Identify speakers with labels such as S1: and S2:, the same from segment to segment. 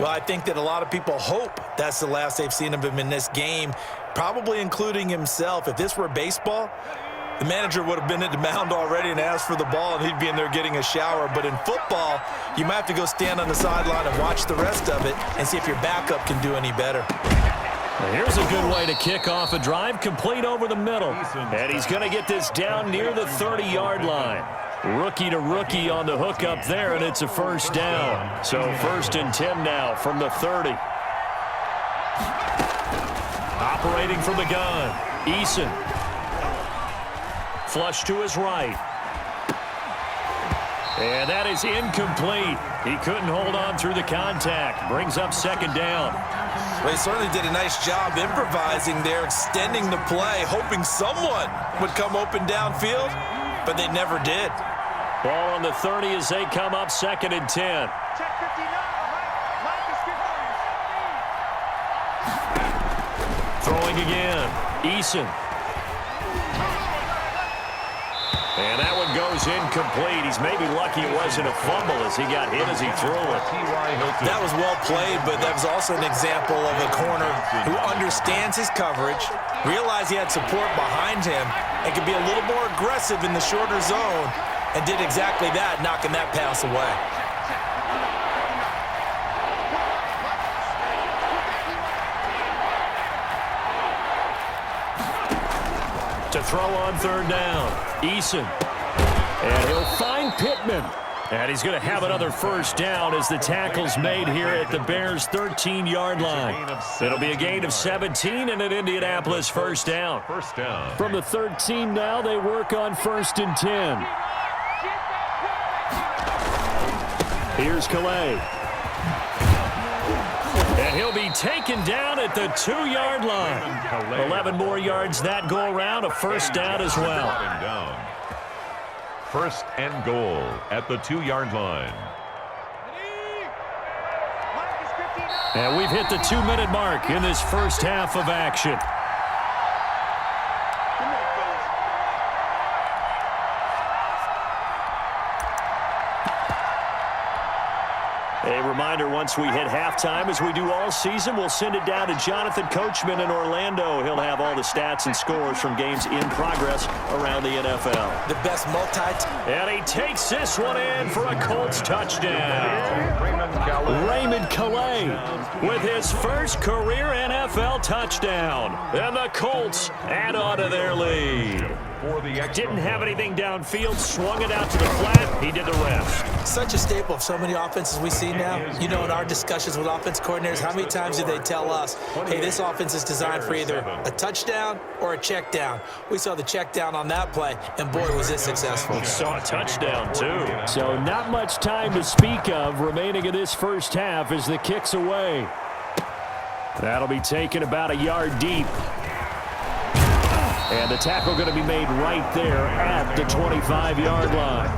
S1: Well, I think that a lot of people hope that's the last they've seen of him in this game, probably including himself. If this were baseball, the manager would have been at the mound already and asked for the ball, and he'd be in there getting a shower. But in football, you might have to go stand on the sideline and watch the rest of it and see if your backup can do any better.
S2: Here's a good way to kick off a drive, complete over the middle. And he's going to get this down near the 30-yard line. Rookie to rookie on the hook up there, and it's a first down. So 1st and 10 now from the 30. Operating from the gun, Eason. Flush to his right. And that is incomplete. He couldn't hold on through the contact. Brings up 2nd down.
S1: Well, he certainly did a nice job improvising there, extending the play, hoping someone would come open downfield, but they never did.
S2: Ball on the 30 as they come up 2nd and 10. Throwing again, Eason. And that one goes incomplete. He's maybe lucky it wasn't a fumble as he got hit as he threw it.
S1: That was well played, but that was also an example of a corner who understands his coverage, realized he had support behind him, and could be a little more aggressive in the shorter zone, and did exactly that, knocking that pass away.
S2: To throw on 3rd down, Eason. And he'll find Pittman. And he's going to have another first down as the tackle's made here at the Bears' 13-yard line. It'll be a gain of 17 and an Indianapolis first down. From the 13 now, they work on 1st and 10. Here's Calais. And he'll be taken down at the 2-yard line. 11 more yards that go around, a first down as well.
S3: 1st and goal at the 2-yard line.
S2: And we've hit the 2-minute mark in this first half of action. A reminder, once we hit halftime, as we do all season, we'll send it down to Jonathan Coachman in Orlando. He'll have all the stats and scores from games in progress around the NFL.
S1: The best
S2: And he takes this one in for a Colts touchdown. Raymond Calais with his first career NFL touchdown. And the Colts add on to their lead. Didn't have anything downfield, swung it out to the flat. He did the rest.
S1: Such a staple of so many offenses we see now. You know, in our discussions with offense coordinators, how many times do they tell us, hey, this offense is designed for either a touchdown or a check down. We saw the check down on that play, and boy, was it successful.
S2: We saw a touchdown, too. So not much time to speak of remaining in this first half as the kick's away. That'll be taken about a yard deep. And the tackle going to be made right there at the 25-yard line.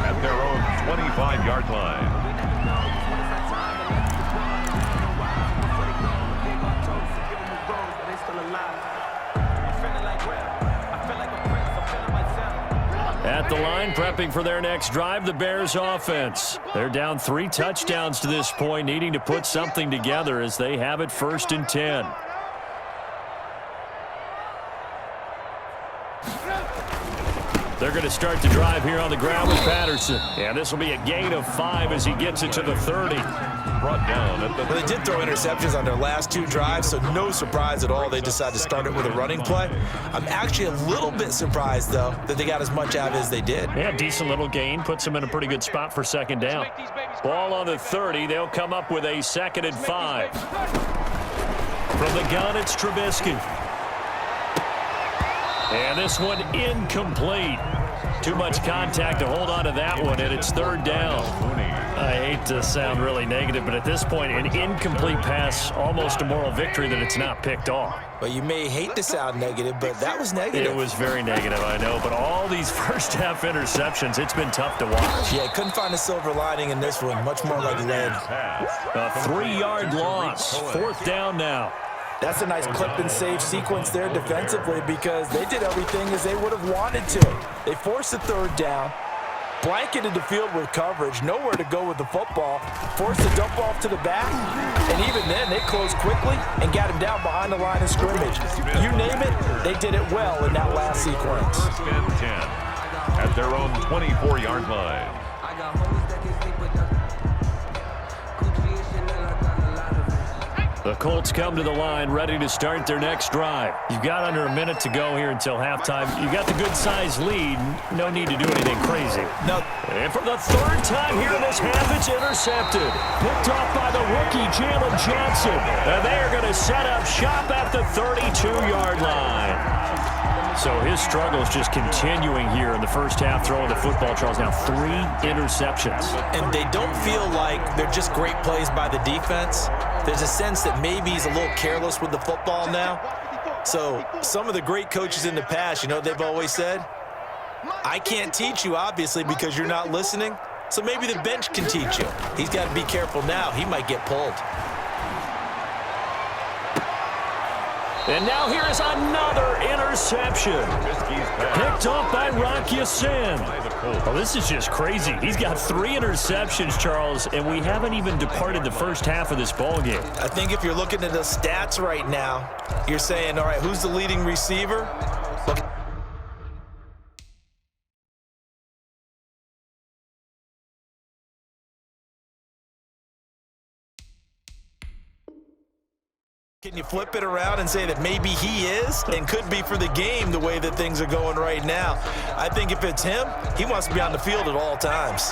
S3: At their own 25-yard line.
S2: At the line, prepping for their next drive, the Bears offense. They're down 3 touchdowns to this point, needing to put something together as they have it 1st and 10. They're going to start the drive here on the ground with Patterson. And this will be a gain of 5 as he gets it to the 30.
S3: Brought down at the...
S1: Well, they did throw interceptions on their last 2 drives, so no surprise at all they decided to start it with a running play. I'm actually a little bit surprised, though, that they got as much out as they did.
S2: Yeah, decent little gain. Puts them in a pretty good spot for 2nd down. Ball on the 30. They'll come up with a 2nd and 5. From the gun, it's Trubisky. And this one incomplete. Too much contact to hold on to that one, and it's 3rd down. I hate to sound really negative, but at this point, an incomplete pass, almost a moral victory that it's not picked off.
S1: Well, you may hate to sound negative, but that was negative.
S2: It was very negative, I know, but all these first-half interceptions, it's been tough to watch.
S1: Yeah, couldn't find a silver lining in this one, much more like lead.
S2: A 3-yard loss, 4th down now.
S1: That's a nice clip and save sequence there defensively because they did everything as they would have wanted to. They forced the 3rd down, Blanketed the field with coverage, nowhere to go with the football, forced to dump off to the back, and even then they closed quickly and got him down behind the line of scrimmage. You name it, they did it well in that last sequence.
S3: First and 10 at their own 24-yard line.
S2: The Colts come to the line ready to start their next drive. You've got under a minute to go here until halftime. You've got the good-sized lead. No need to do anything crazy.
S1: No.
S2: And for the third time here in this half, it's intercepted. Picked off by the rookie, Jalen Johnson. And they are going to set up shop at the 32-yard line. So his struggle is just continuing here in the first half, throwing the football. Charles, now 3 interceptions.
S1: And they don't feel like they're just great plays by the defense. There's a sense that maybe he's a little careless with the football now. So some of the great coaches in the past, you know, they've always said, I can't teach you, obviously, because you're not listening. So maybe the bench can teach you. He's got to be careful now. He might get pulled.
S2: And now here is another interception. Picked off by Rocky Sin. Well, this is just crazy. He's got 3 interceptions, Charles, and we haven't even departed the first half of this ballgame.
S1: I think if you're looking at the stats right now, you're saying, all right, who's the leading receiver? Look. Can you flip it around and say that maybe he is and could be for the game the way that things are going right now? I think if it's him, he wants to be on the field at all times.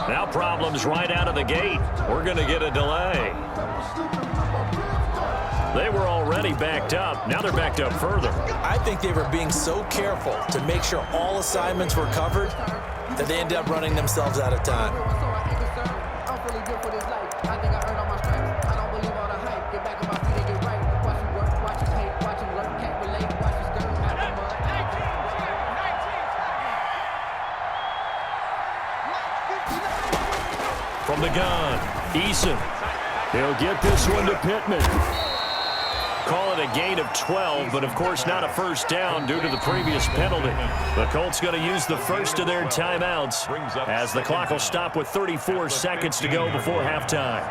S2: Now problems right out of the gate. We're going to get a delay. They were already backed up. Now they're backed up further.
S1: I think they were being so careful to make sure all assignments were covered that they ended up running themselves out of time.
S2: From the gun, Eason. He'll get this one to Pittman. Call it a gain of 12, but of course not a first down due to the previous penalty. The Colts going to use the first of their timeouts as the clock will stop with 34 seconds to go before halftime.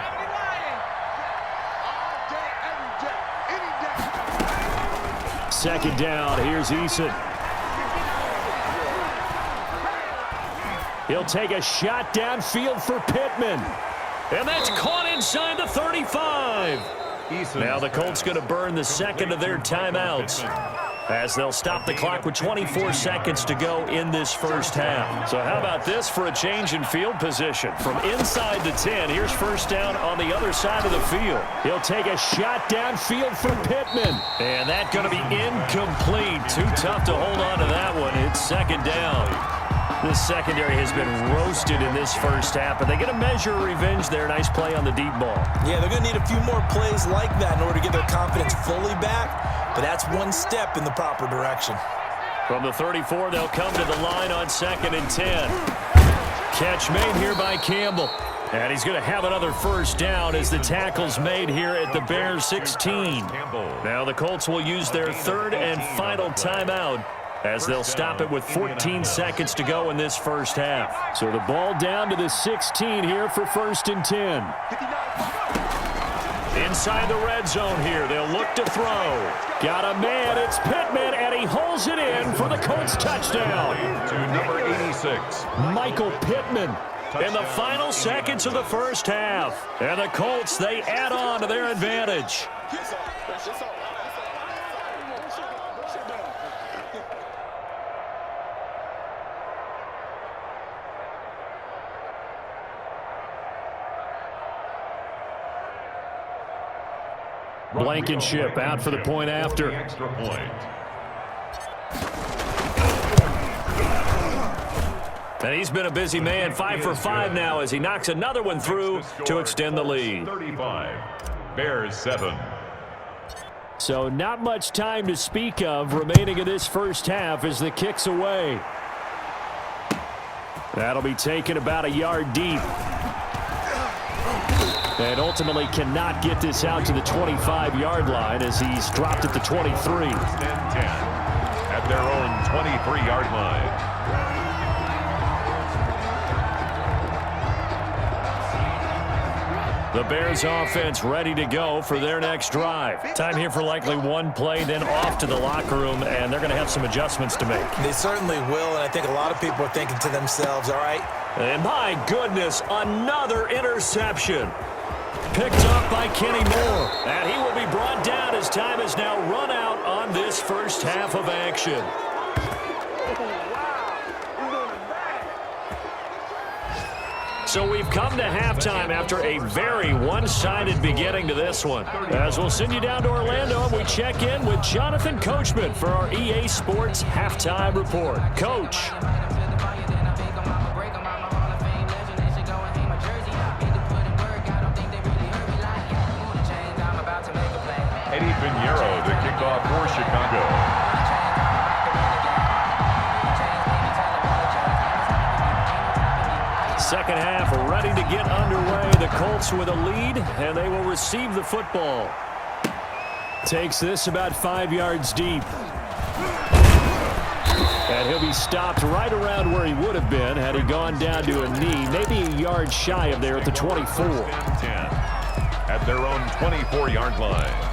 S2: Second down, here's Eason. He'll take a shot downfield for Pittman. And that's caught inside the 35. Now the Colts going to burn the second of their timeouts as they'll stop the clock with 24 seconds to go in this first half. So how about this for a change in field position? From inside the 10, here's first down on the other side of the field. He'll take a shot downfield for Pittman. And that's going to be incomplete. Too tough to hold on to that one. It's second down. This secondary has been roasted in this first half, but they get a measure of revenge there. Nice play on the deep ball. Yeah, they're going to need a few more plays like that in order to get their confidence fully back, but that's one step in the proper direction. From the 34, they'll come to the line on 2nd and 10. Catch made here by Campbell. And he's going to have another first down as the tackle's made here at the Bears 16. Now the Colts will use their third and final timeout as they'll stop it with 14 seconds to go in this first half. So the ball down to the 16 here for 1st and 10. Inside the red zone here, they'll look to throw. Got a man, it's Pittman, and he holds it in for the Colts touchdown.
S3: To number 86.
S2: Michael Pittman in the final seconds of the first half. And the Colts, they add on to their advantage. Blankenship out for the point after.
S3: Extra point.
S2: And he's been a busy man, 5 for 5 now as he knocks another one through to extend the lead.
S3: 35. Bears 7.
S2: So not much time to speak of remaining in this first half as the kick's away. That'll be taken about a yard deep. And ultimately cannot get this out to the 25-yard line as he's dropped at the 23.
S3: 10 at their own 23-yard line.
S2: The Bears offense ready to go for their next drive. Time here for likely one play, then off to the locker room, and they're going to have some adjustments to make.
S1: They certainly will, and I think a lot of people are thinking to themselves, all right.
S2: And my goodness, another interception. Picked up by Kenny Moore. And he will be brought down as time has now run out on this first half of action. So we've come to halftime after a very one-sided beginning to this one. As we'll send you down to Orlando, and we check in with Jonathan Coachman for our EA Sports Halftime Report. Coach.
S3: Eddie Pinheiro, the kickoff for Chicago.
S2: Second half ready to get underway. The Colts with a lead, and they will receive the football. Takes this about 5 yards deep. And he'll be stopped right around where he would have been had he gone down to a knee, maybe a yard shy of there at the 24.
S3: 10 at their own 24-yard line.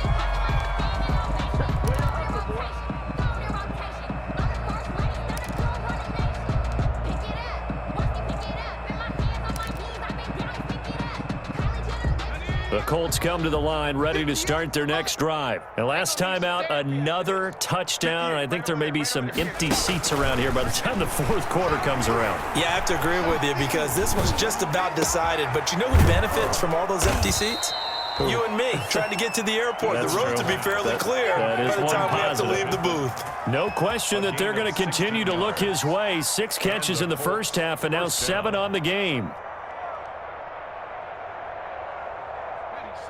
S2: The Colts come to the line ready to start their next drive. And last time out, another touchdown. And I think there may be some empty seats around here by the time the fourth quarter comes around.
S1: Yeah, I have to agree with you because this one's just about decided. But you know who benefits from all those empty seats? You and me, trying to get to the airport.
S2: That's
S1: the road
S2: true.
S1: to be fairly clear
S2: that is
S1: by the time we have to
S2: positive.
S1: leave the booth.
S2: No question that they're going to continue to look his way. 6 catches in the first half and now 7 on the game.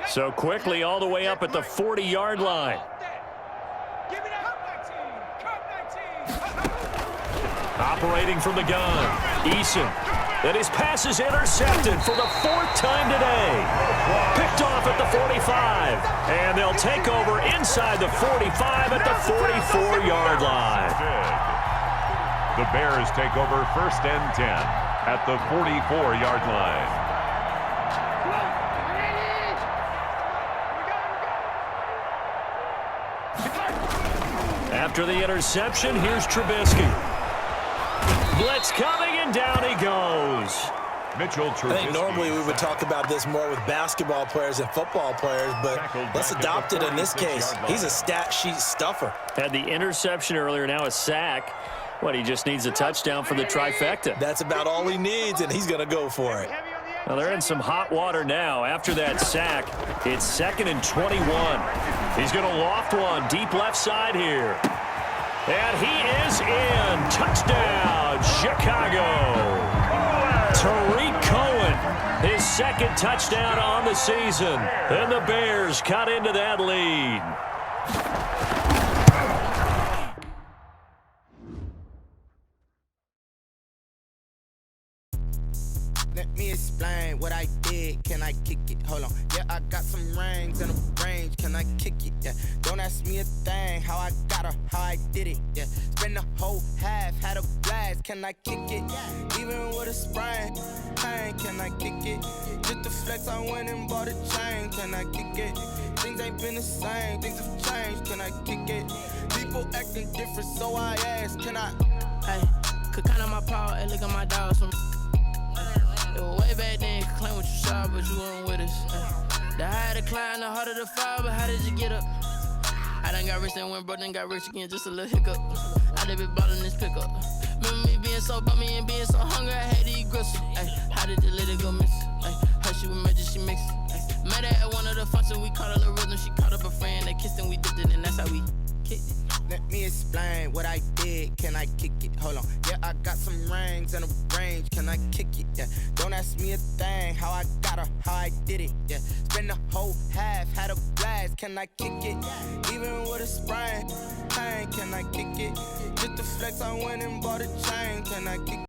S2: So quickly all the way up at the 40-yard line. Operating from the gun, Eason. And his pass is intercepted for the 4th time today. Picked off at the 45. And they'll take over inside the 45 at the 44-yard line.
S3: The Bears take over 1st and 10 at the 44-yard line.
S2: After the interception, here's Trubisky. Blitz coming, and down he goes.
S3: Mitchell Trubisky.
S1: I think normally we would talk about this more with basketball players and football players, but let's adopt it in this case. He's a stat sheet stuffer.
S2: Had the interception earlier, now a sack. What, he just needs a touchdown for the trifecta.
S1: That's about all he needs, and he's going to go for it.
S2: Well, they're in some hot water now. After that sack, it's 2nd and 21. He's going to loft one deep left side here. And he is in. Touchdown, Chicago. Tariq Cohen, his 2nd touchdown on the season. And the Bears cut into that lead.
S4: Let me explain what I did. Can I kick it? Hold on. Yeah, I got some rings and a range. Can I kick it? Yeah. Don't ask me a thing. How I got her, how I did it. Yeah. Spend the whole half, had a blast. Can I kick it? Even with a sprain, pain. Can I kick it? Just to flex, I went and bought a chain. Can I kick it? Things ain't been the same. Things have changed. Can I kick it? People acting different, so I asked. Can I?
S5: Hey, could count on my power and look at my dogs from. It was way back then, could claim what you saw, but you weren't with us. The higher the climb, the harder the fall, but how did you get up? I done got rich and went broke, then got rich again, just a little hiccup. I done been ballin' this pickup. Remember me being so bummy and being so hungry, I had to eat gristle. Ay, how did the lady go miss? Ay, how she was magic, she mixed. Met her at one of the functions, we caught her little rhythm, she caught up a friend, they kissed and we dipped it, and that's how we kicked it.
S4: Let me explain what I did. Can I kick it? Hold on. Yeah, I got some rings and a range. Can I kick it? Yeah. Don't ask me a thing. How I got her, how I did it. Yeah. Spend the whole half, had a blast. Can I kick it? Even with a sprain, pain. Can I kick it? Just the flex, I went and bought a chain. Can I kick